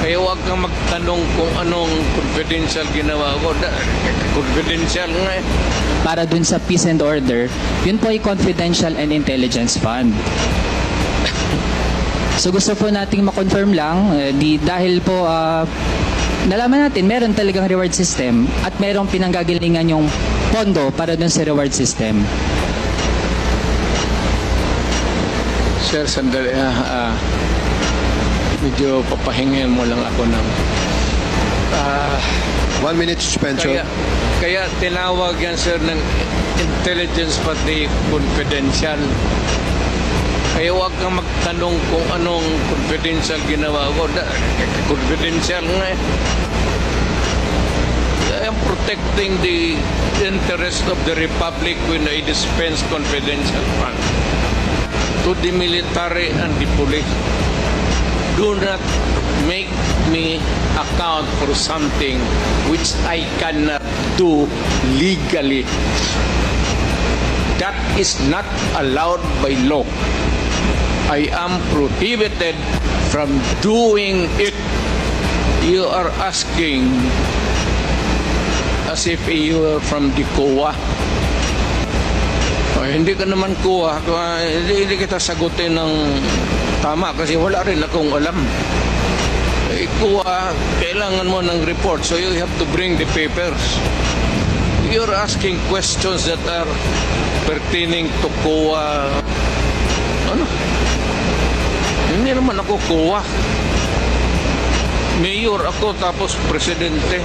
Kaya huwag kang magtanong kung anong confidential ginawa ko. Confidential nga eh. Para dun sa peace and order, yun po ay confidential and intelligence fund. So gusto po nating ma-confirm lang, dahil po nalaman natin meron talagang reward system at merong pinanggagalingan yung pondo para dun sa reward system. Sir, sandali. Medyo papahingin mo lang ako ng... 1 minute suspension. Kaya tinawag yan, sir, ng intelligence pati confidential. Kaya huwag kang magtanong kung anong confidential ginawa ko. Confidential nga eh. I am protecting the interest of the Republic when I dispense confidential funds to the military and the police. Do not make me account for something which I cannot do legally. That is not allowed by law. I am prohibited from doing it. You are asking as if you are from the COA. Hindi ka naman COA. Hindi kita sagutin ng tama kasi wala rin akong alam. COA, kailangan mo ng report, so you have to bring the papers. You're asking questions that are pertaining to COA. Ano? Hindi naman ako COA. Mayor ako tapos presidente.